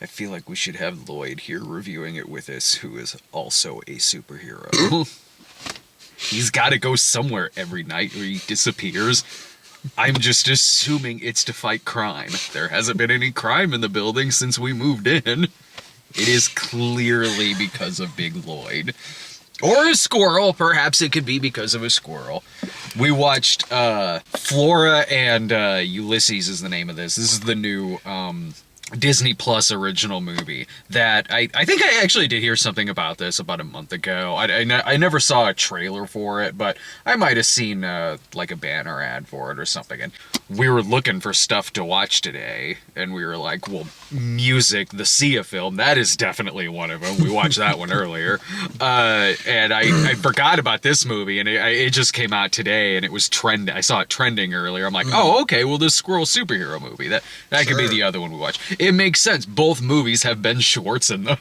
I feel like we should have Lloyd here reviewing it with us, who is also a superhero. He's got to go somewhere every night or he disappears. I'm just assuming it's to fight crime. There hasn't been any crime in the building since we moved in. It is clearly because of Big Lloyd. Or a squirrel. Perhaps it could be because of a squirrel. We watched Flora and Ulysses is the name of this. This is the new Disney Plus original movie that I think I actually did hear something about this about a month ago. I never saw a trailer for it, but I might have seen like a banner ad for it or something. And we were looking for stuff to watch today, and we were like, well, music, the Sia film, that is definitely one of them. We watched that one earlier. And I forgot about this movie, and it just came out today, and it was trending. I saw it trending earlier. I'm like, oh, okay, well, this squirrel superhero movie, that could be the other one we watch. It makes sense. Both movies have Ben Schwartz in them.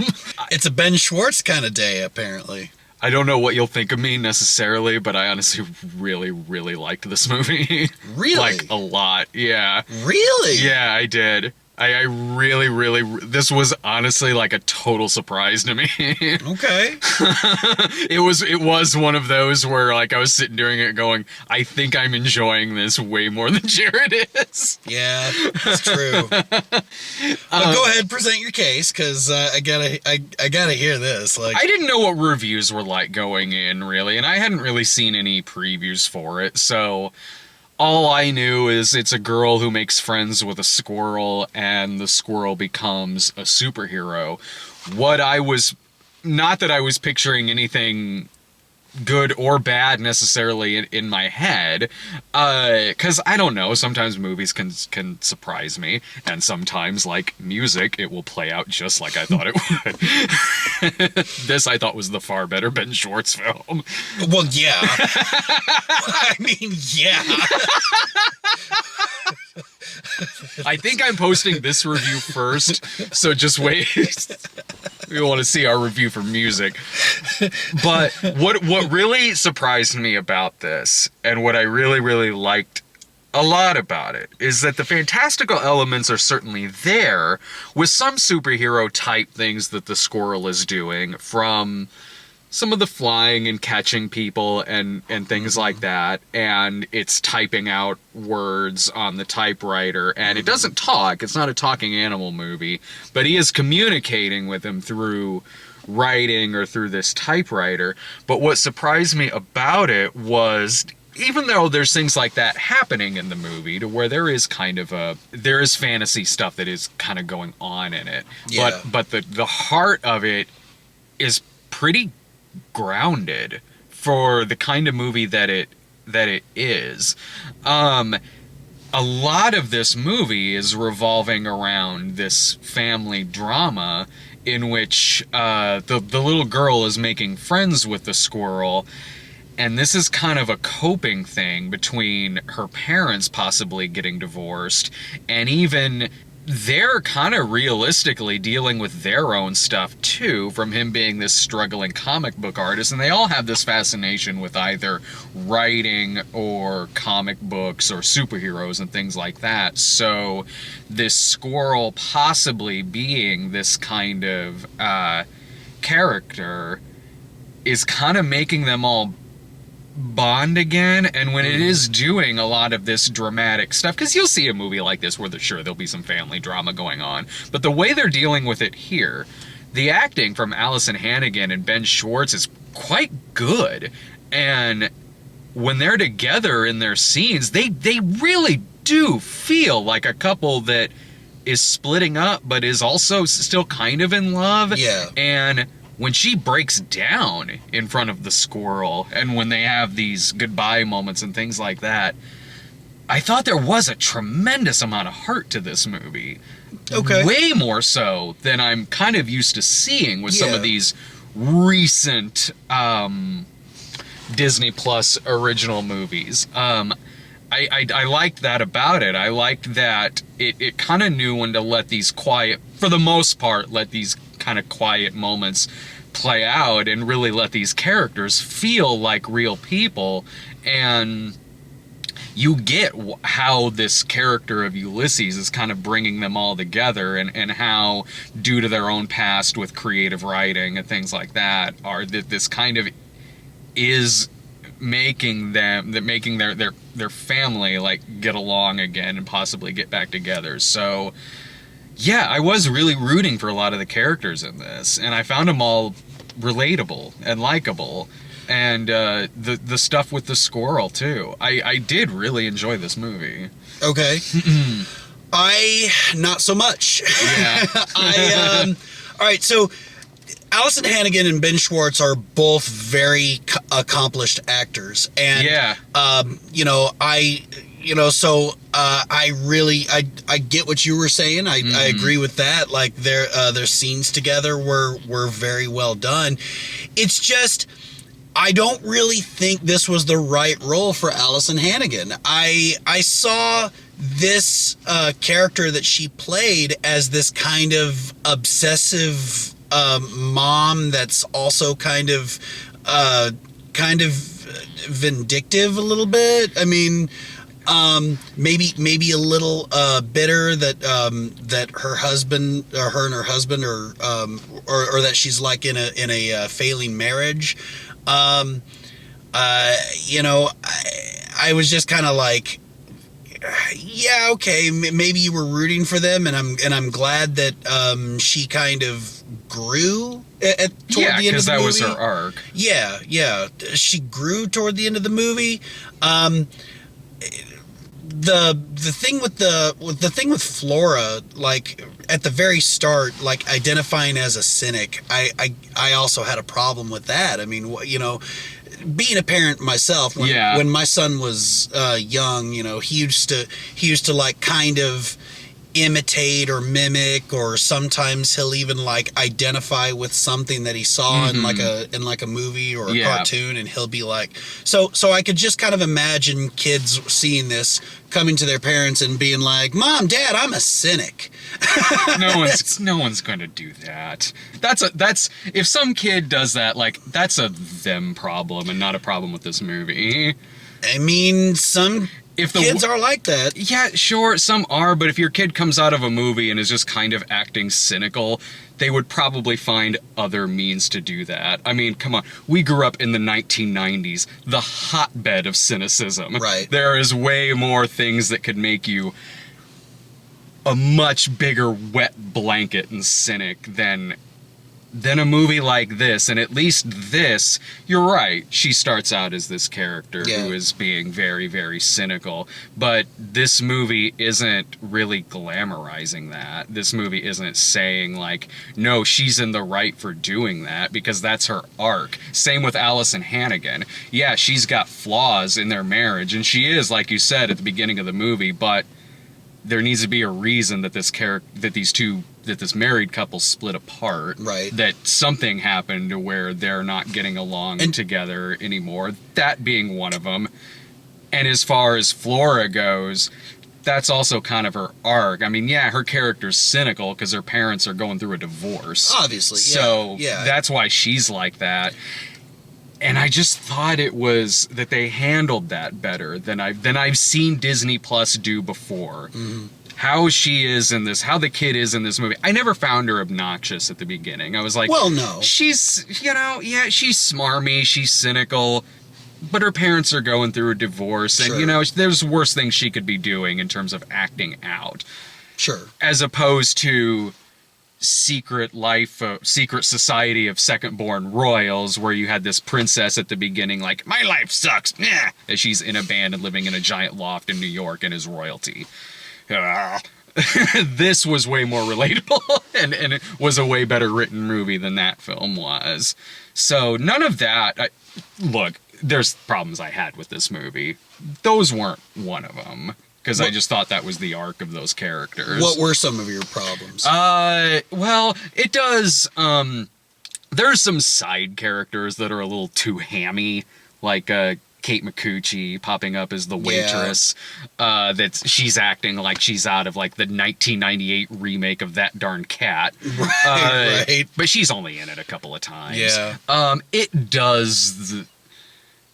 It's a Ben Schwartz kind of day, apparently. I don't know what you'll think of me necessarily, but I honestly really, really liked this movie. Really? Like, a lot, yeah. Really? Yeah, I did. I really, really, this was honestly like a total surprise to me. Okay. It was one of those where like I was sitting during it going, I think I'm enjoying this way more than Jerrid is. Yeah, that's true. Well, go ahead, present your case, because I gotta hear this. Like, I didn't know what reviews were like going in, really, and I hadn't really seen any previews for it, so all I knew is it's a girl who makes friends with a squirrel, and the squirrel becomes a superhero. Not that I was picturing anything good or bad necessarily in my head, because I don't know, sometimes movies can surprise me, and sometimes, like music, it will play out just like I thought it would. This I thought was the far better Ben Schwartz film. Well, yeah. I mean, yeah. I think I'm posting this review first, so just wait. We want to see our review for music. But what really surprised me about this, and what I really, really liked a lot about it, is that the fantastical elements are certainly there, with some superhero type things that the squirrel is doing, from some of the flying and catching people and things like that, and it's typing out words on the typewriter, and it doesn't talk. It's not a talking animal movie, but he is communicating with him through writing or through this typewriter. But what surprised me about it was, even though there's things like that happening in the movie, to where there is fantasy stuff that is kind of going on in it, yeah. but the heart of it is pretty grounded for the kind of movie that it is. A lot of this movie is revolving around this family drama in which the little girl is making friends with the squirrel, and this is kind of a coping thing between her parents possibly getting divorced, and even they're kind of realistically dealing with their own stuff too, from him being this struggling comic book artist, and they all have this fascination with either writing or comic books or superheroes and things like that. So this squirrel possibly being this kind of character is kind of making them all bond again. And when it is doing a lot of this dramatic stuff, because you'll see a movie like this where there'll be some family drama going on, but the way they're dealing with it here, the acting from Alyson Hannigan and Ben Schwartz is quite good, and when they're together in their scenes, they really do feel like a couple that is splitting up but is also still kind of in love. Yeah. And when she breaks down in front of the squirrel, and when they have these goodbye moments and things like that, I thought there was a tremendous amount of heart to this movie. Okay. Way more so than I'm kind of used to seeing with some of these recent Disney Plus original movies. I liked that about it. I liked that it kind of knew when to let these for the most part, let these kind of quiet moments play out and really let these characters feel like real people. And you get how this character of Ulysses is kind of bringing them all together, and how, due to their own past with creative writing and things like that, that this kind of is making their family like get along again and possibly get back together. So yeah, I was really rooting for a lot of the characters in this, and I found them all relatable and likable. And the stuff with the squirrel too. I did really enjoy this movie. Okay. I not so much. Yeah. All right, so Alyson Hannigan and Ben Schwartz are both very accomplished actors, and yeah, I really get what you were saying. I agree with that. Like their scenes together were very well done. It's just, I don't really think this was the right role for Alyson Hannigan. I saw this character that she played as this kind of obsessive mom that's also kind of vindictive a little bit. I mean, maybe a little bitter that her husband, or her and her husband, or that she's like in a failing marriage. I was just kind of like, yeah, okay, maybe you were rooting for them, and I'm glad that she kind of grew toward the end of the movie. Yeah, because that was her arc. Yeah, she grew toward the end of the movie. The thing with Flora, like at the very start, like identifying as a cynic, I also had a problem with that. I mean, being a parent myself, when my son was young, he used to like kind of imitate or mimic, or sometimes he'll even like identify with something that he saw in like a movie or a cartoon, and he'll be like, so I could just kind of imagine kids seeing this, coming to their parents and being like, "Mom, Dad, I'm a cynic." No one's going to do that. That's if some kid does that, like, that's a them problem and not a problem with this movie. I mean, kids are like that. Yeah, sure, some are, but if your kid comes out of a movie and is just kind of acting cynical, they would probably find other means to do that. I mean, come on. We grew up in the 1990s, the hotbed of cynicism. Right. There is way more things that could make you a much bigger wet blanket and cynic than a movie like this. And at least this, you're right, she starts out as this character who is being very, very cynical, but this movie isn't really glamorizing that. This movie isn't saying like, no, she's in the right for doing that, because that's her arc. Same with Alyson Hannigan. Yeah, she's got flaws in their marriage, and she is, like you said at the beginning of the movie, but there needs to be a reason that this married couple split apart. Right. That something happened to where they're not getting along together anymore. That being one of them. And as far as Flora goes, that's also kind of her arc. I mean, yeah, her character's cynical because her parents are going through a divorce. Obviously, yeah. So that's why she's like that. And I just thought it was that they handled that better than I've seen Disney Plus do before. Mm-hmm. How she is in this, how the kid is in this movie. I never found her obnoxious at the beginning. I was like, well, no. She's, she's smarmy, she's cynical, but her parents are going through a divorce, and, there's worse things she could be doing in terms of acting out. Sure. As opposed to Secret Society of Second-Born Royals, where you had this princess at the beginning like, my life sucks, as she's in a band and living in a giant loft in New York and is royalty. This was way more relatable, and it was a way better written movie than that film was. So none of that. Look, there's problems I had with this movie. Those weren't one of them, because I just thought that was the arc of those characters. What were some of your problems? Well, it does. There's some side characters that are a little too hammy, like Kate Micucci popping up as the waitress. That she's acting like she's out of like the 1998 remake of That Darn Cat. Right. But she's only in it a couple of times. Yeah. It does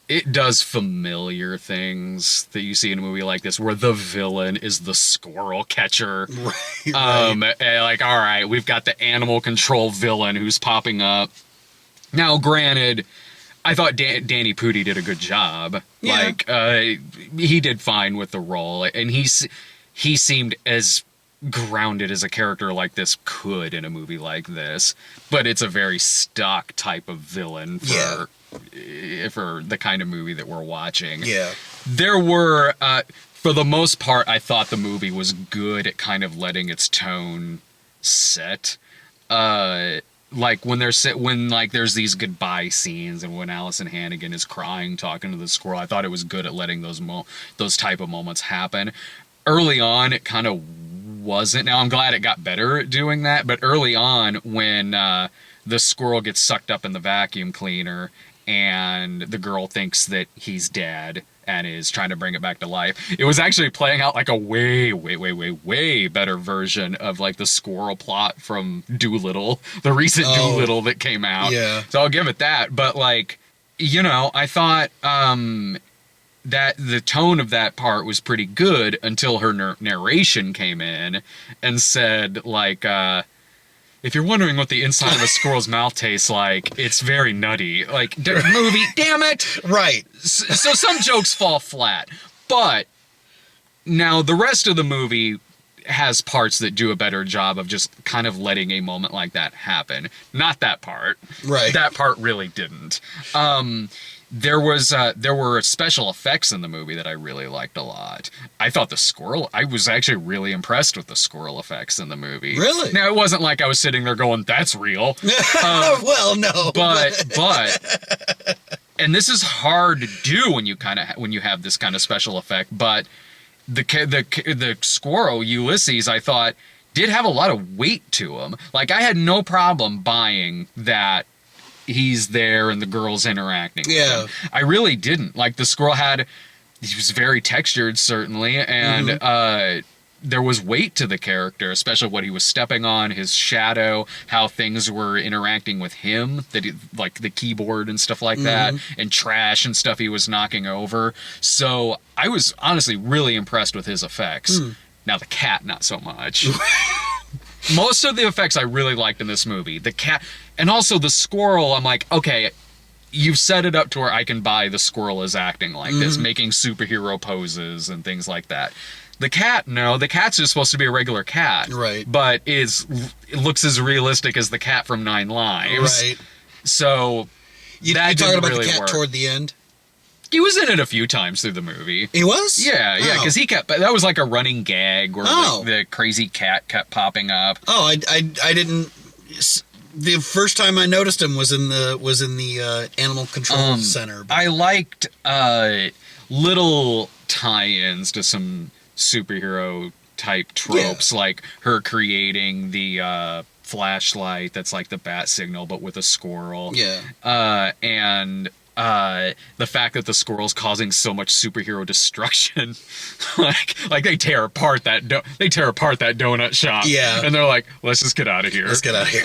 it does familiar things that you see in a movie like this, where the villain is the squirrel catcher. Right. And like, all right, we've got the animal control villain who's popping up. Now, granted, I thought Danny Pudi did a good job. Yeah. Like, he did fine with the role, and he seemed as grounded as a character like this could in a movie like this. But it's a very stock type of villain for the kind of movie that we're watching. Yeah. There were, for the most part, I thought the movie was good at kind of letting its tone set. Like when there's these goodbye scenes, and when Alyson Hannigan is crying talking to the squirrel, I thought it was good at letting those type of moments happen. Early on, it kind of wasn't. Now I'm glad it got better at doing that, but early on, when the squirrel gets sucked up in the vacuum cleaner and the girl thinks that he's dead and is trying to bring it back to life, it was actually playing out like a way better version of like the squirrel plot from Doolittle, the recent Doolittle that came out. Yeah. So I'll give it that. But like, you know, I thought that the tone of that part was pretty good until her narration came in and said, like, if you're wondering what the inside of a squirrel's mouth tastes like, it's very nutty. Like, movie, damn it! Right. So some jokes fall flat. But now the rest of the movie has parts that do a better job of just kind of letting a moment like that happen. Not that part. Right. That part really didn't. There were special effects in the movie that I really liked a lot. I thought I was actually really impressed with the squirrel effects in the movie. Really? Now, it wasn't like I was sitting there going, that's real. Well, no. But and this is hard to do when you have this kind of special effect, but the squirrel, Ulysses, I thought, did have a lot of weight to him. Like, I had no problem buying that he's there and the girl's interacting with him. I really didn't. Like, the squirrel he was very textured, certainly, and there was weight to the character, especially what he was stepping on, his shadow, how things were interacting with him, like the keyboard and stuff like that, and trash and stuff he was knocking over. So I was honestly really impressed with his effects. Now, the cat, not so much. Most of the effects I really liked in this movie. The cat, and also the squirrel, I'm like, okay, you've set it up to where I can buy the squirrel is acting like this, making superhero poses and things like that. The cat, no, the cat's just supposed to be a regular cat. Right. But it looks as realistic as the cat from 9 Lives. Right. So, you're talking about the cat toward the end? He was in it a few times through the movie. He was? Yeah, because that was like a running gag where the crazy cat kept popping up. Oh, I didn't. The first time I noticed him was in the animal control center. But I liked little tie-ins to some superhero type tropes, like her creating the flashlight that's like the bat signal but with a squirrel. Yeah. And the fact that the squirrel's causing so much superhero destruction, like they tear apart that donut shop. Yeah, and they're like, let's just get out of here. Let's get out of here.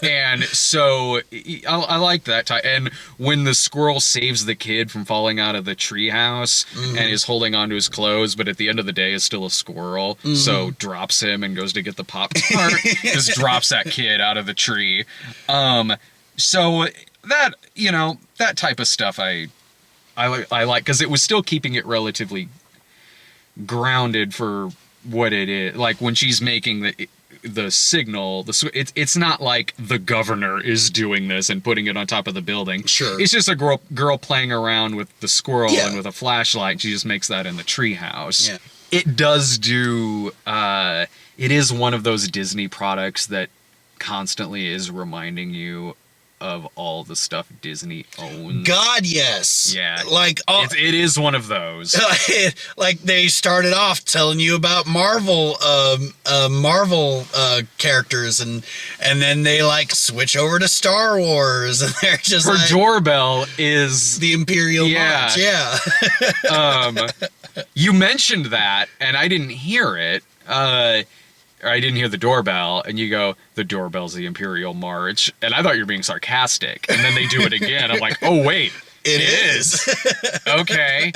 And so I like that type. And when the squirrel saves the kid from falling out of the treehouse and is holding onto his clothes, but at the end of the day is still a squirrel, so drops him and goes to get the Pop-Tart, just drops that kid out of the tree. So that, you know, that type of stuff I like, because it was still keeping it relatively grounded for what it is. Like when she's making the signal, it's not like the governor is doing this and putting it on top of the building. Sure. It's just a girl playing around with the squirrel and with a flashlight. She just makes that in the treehouse. Yeah. It does do. It is one of those Disney products that constantly is reminding you of all the stuff Disney owns. God, yes. Yeah. Like, it is one of those. Like they started off telling you about Marvel characters, and then they like switch over to Star Wars, and they're just her doorbell is the Imperial March. Yeah. You mentioned that, and I didn't hear it. Or I didn't hear the doorbell, and you go, the doorbell's the Imperial March, and I thought you were being sarcastic, and then they do it again. I'm like, oh wait, It is. Okay.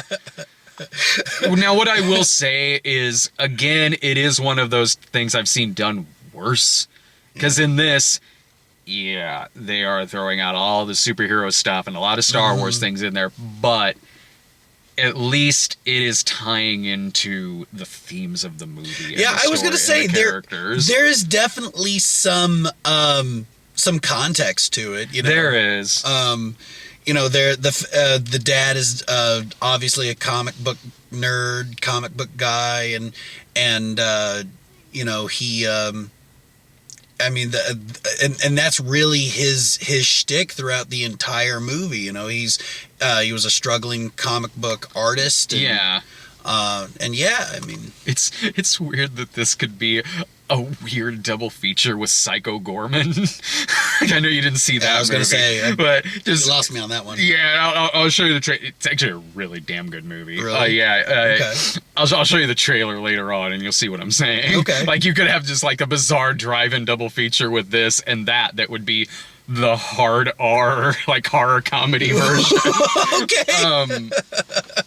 Now, what I will say is, again, it is one of those things I've seen done worse. Because in this, yeah, they are throwing out all the superhero stuff and a lot of Star Wars things in there, but at least it is tying into the themes of the movie. Yeah, I was going to say there is definitely some context to it. You know? There is. You know, the dad is obviously a comic book nerd, comic book guy, and you know, he I mean, and that's really his shtick throughout the entire movie. You know, he was a struggling comic book artist. And, yeah. And yeah, I mean, it's weird that this could be a weird double feature with Psycho Gorman. I know you didn't see that. I was going to say, but just you lost me on that one. Yeah, I'll show you the trailer. It's actually a really damn good movie. Really? Okay. I'll show you the trailer later on, and you'll see what I'm saying. Okay. Like, you could have just like a bizarre drive-in double feature with this and that would be the hard R, like, horror comedy version. Okay.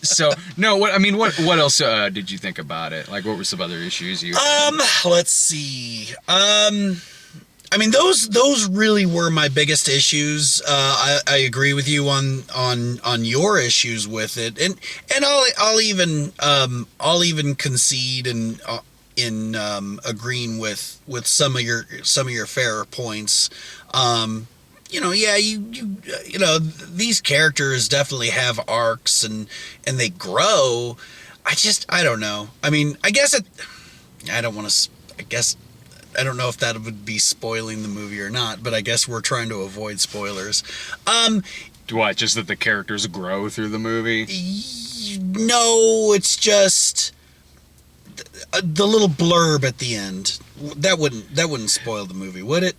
So no, what else did you think about it? Like, what were some other issues you? Let's see. I mean, those really were my biggest issues. I agree with you on your issues with it, and I'll even concede in agreeing with some of your fairer points. You know, yeah, you know, these characters definitely have arcs and they grow. I don't know. I mean, I don't know if that would be spoiling the movie or not, but I guess we're trying to avoid spoilers. What, just that the characters grow through the movie? No, it's just the little blurb at the end. That wouldn't spoil the movie, would it?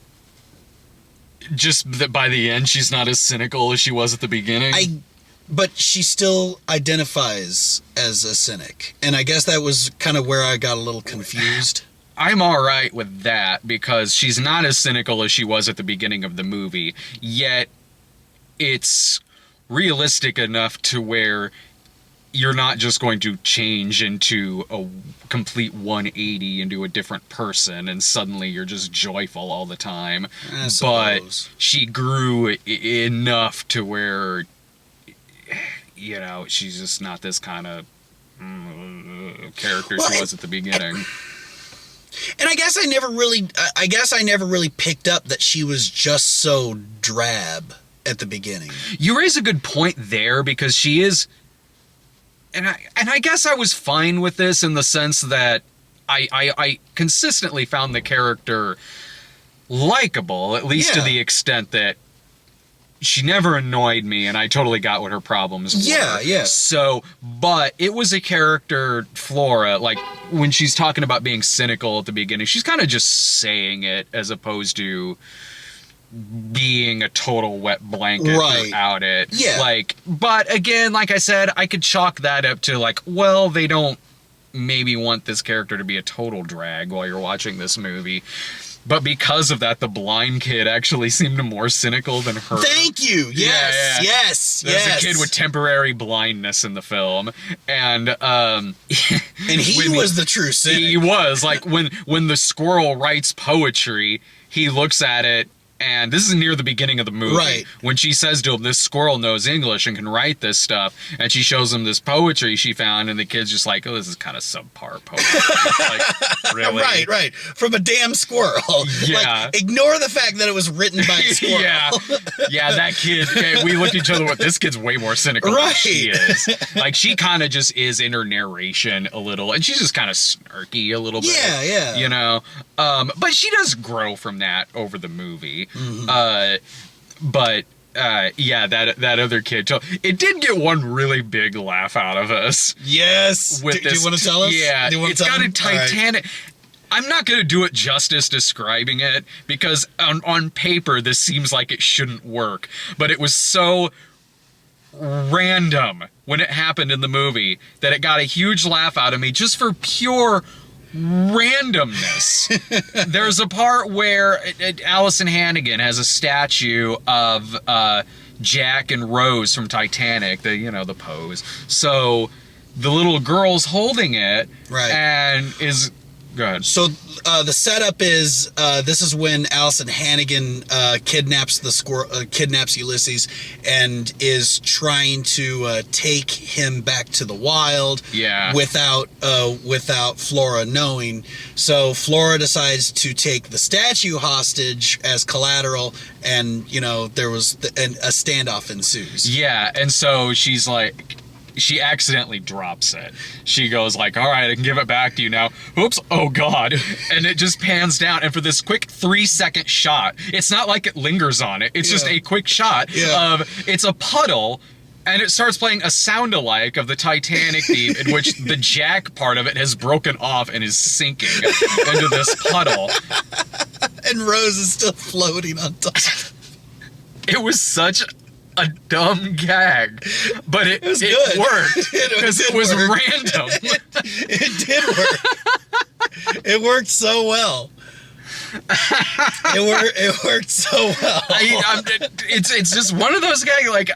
Just that by the end, she's not as cynical as she was at the beginning? But she still identifies as a cynic. And I guess that was kind of where I got a little confused. I'm all right with that, because she's not as cynical as she was at the beginning of the movie, yet it's realistic enough to where you're not just going to change into a complete 180 into a different person and suddenly you're just joyful all the time. But she grew enough to where, you know, she's just not this kind of character she was at the beginning. And I guess I never really picked up that she was just so drab at the beginning. You raise a good point there, because she is. And I guess I was fine with this in the sense that I consistently found the character likable, at least to the extent that she never annoyed me, and I totally got what her problems were. Yeah. So, but it was a character, Flora, like, when she's talking about being cynical at the beginning, she's kind of just saying it as opposed to being a total wet blanket throughout it. Yeah. Like, but again, like I said, I could chalk that up to, like, well, they don't maybe want this character to be a total drag while you're watching this movie. But because of that, the blind kid actually seemed more cynical than her. Thank you. Yes. There's a kid with temporary blindness in the film, and he was the true cynic. He was, like, when the squirrel writes poetry, he looks at it. And this is near the beginning of the movie. Right. When she says to him, this squirrel knows English and can write this stuff. And she shows him this poetry she found. And the kid's just like, oh, this is kind of subpar poetry. Like, really? Right. From a damn squirrel. Yeah. Like, ignore the fact that it was written by a squirrel. Yeah, that kid. We looked at each other with, this kid's way more cynical than she is. Like, she kind of just is in her narration a little. And she's just kind of snarky a little bit. Yeah. You know? But she does grow from that over the movie. Mm-hmm. That other kid, it did get one really big laugh out of us. Yes. Do you want to tell us? Yeah, it's got a Titanic. Right. I'm not going to do it justice describing it, because on paper this seems like it shouldn't work, but it was so random when it happened in the movie that it got a huge laugh out of me just for pure randomness. There's a part where Alyson Hannigan has a statue of Jack and Rose from Titanic, the pose. So the little girl's holding it, Right. and is go ahead. So the setup is this is when Alyson Hannigan kidnaps the squirrel, kidnaps Ulysses, and is trying to take him back to the wild. Yeah. Without Flora knowing. So Flora decides to take the statue hostage as collateral, and there was a standoff ensues. Yeah, and so she's like, she accidentally drops it. She goes like, all right, I can give it back to you now. Oops, oh God. And it just pans down, and for this quick 3-second shot, it's not like it lingers on it. It's just a quick shot of, it's a puddle, and it starts playing a sound-alike of the Titanic theme, in which the Jack part of it has broken off and is sinking into this puddle. And Rose is still floating on top. It was such a dumb gag, but it was good. Worked because it was random. It did work. It worked so well. It worked so well. It's just one of those gags. Like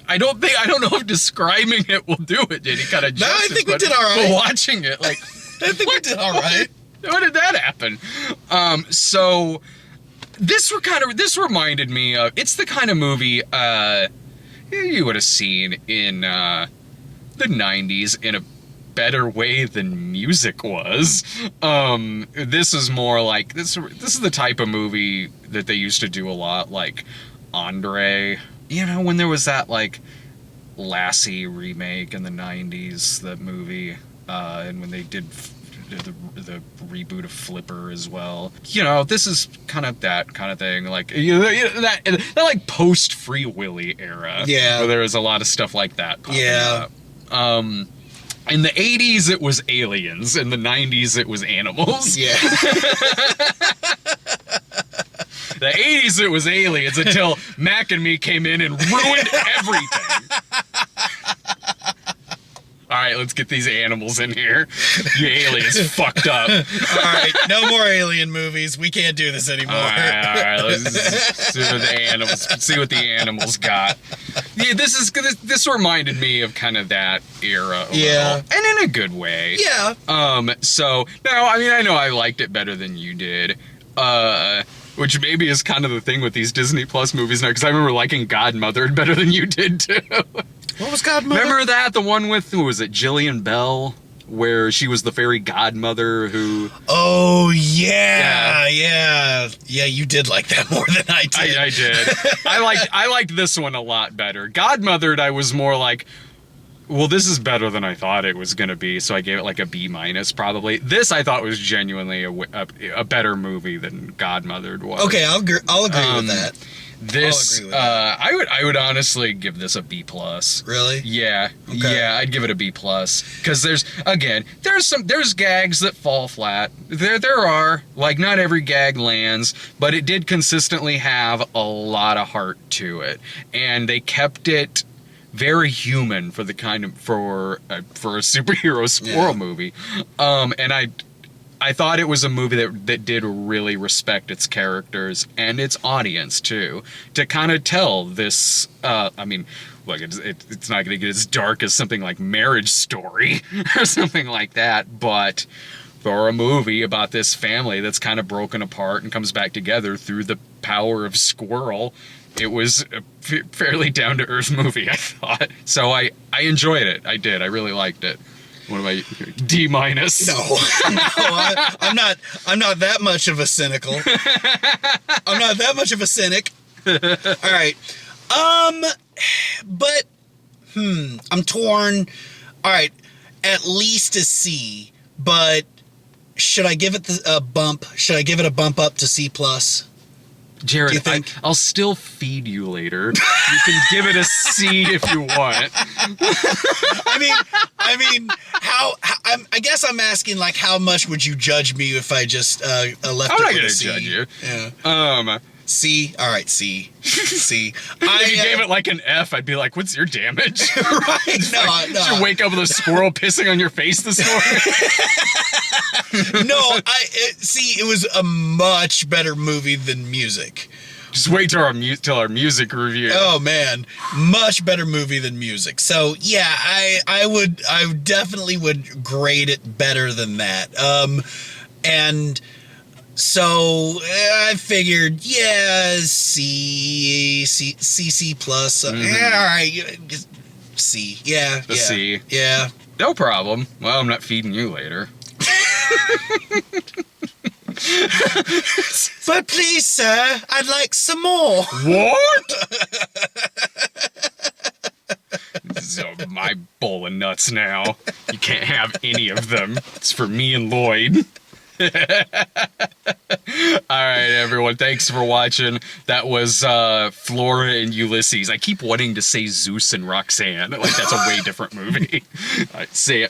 I don't know if describing it will do it. Did he kind of? No, I think we did all right. But watching it, like I think we did all right. How did that happen? So. This reminded me of, it's the kind of movie you would have seen in the 90s in a better way than music was. This is more like, this is the type of movie that they used to do a lot, like Andre. When there was that like Lassie remake in the 90s, that movie, and when they did the reboot of Flipper as well. This is kind of that kind of thing, like that like post Free Willy era. Yeah, where there was a lot of stuff like that popping up. In the 80s it was aliens, in the 90s it was animals. Yeah. The 80s it was aliens until Mac and Me came in and ruined everything. All right, let's get these animals in here. You aliens fucked up. All right, no more alien movies. We can't do this anymore. All right. Let's see what the animals got. Yeah, this reminded me of kind of that era. Yeah, and in a good way. Yeah. So no, I know I liked it better than you did. Which maybe is kind of the thing with these Disney Plus movies now, because I remember liking Godmother better than you did too. What was Godmother? Remember that? The one with, who was it, Jillian Bell? Where she was the fairy godmother who... Oh, yeah. Yeah, you did like that more than I did. I did. I liked this one a lot better. Godmothered, I was more like, well, this is better than I thought it was going to be, so I gave it like a B- probably. This I thought was genuinely a better movie than Godmothered was. Okay, I'll agree with that. This, I would honestly give this a B+. Really? Yeah. Okay. Yeah, I'd give it a B+. Because there's gags that fall flat. There are, like, not every gag lands, but it did consistently have a lot of heart to it. And they kept it very human for the for a superhero squirrel movie. And I thought it was a movie that did really respect its characters and its audience too, to kind of tell this. Look, it's not going to get as dark as something like Marriage Story or something like that, but for a movie about this family that's kind of broken apart and comes back together through the power of squirrel, it was a fairly down to earth movie, I thought. So I enjoyed it. I did. I really liked it. What am I? D-? No, I'm not that much of a cynical. I'm not that much of a cynic. All right, but I'm torn. All right, at least a C. But should I give it a bump? Should I give it a bump up to C+? Jerrid, I'll still feed you later. You can give it a C if you want. I guess I'm asking, like, how much would you judge me if I just left it with a C? I'm not going to judge you. Yeah. C. All right, C. C. If you gave it like an F, I'd be like, what's your damage? Right. No. Did you wake up with a squirrel pissing on your face this morning? No, it was a much better movie than music. Just wait till our music review. Oh man, much better movie than music. So yeah, I definitely would grade it better than that. And so I figured, yeah, C plus. Yeah, all right, just C. Yeah, A C. Yeah. No problem. Well, I'm not feeding you later. But please, sir, I'd like some more. What? This is my bowl of nuts now. You can't have any of them. It's for me and Lloyd. All right, everyone. Thanks for watching. That was Flora and Ulysses. I keep wanting to say Zeus and Roxanne. Like, that's a way different movie. All right, see ya.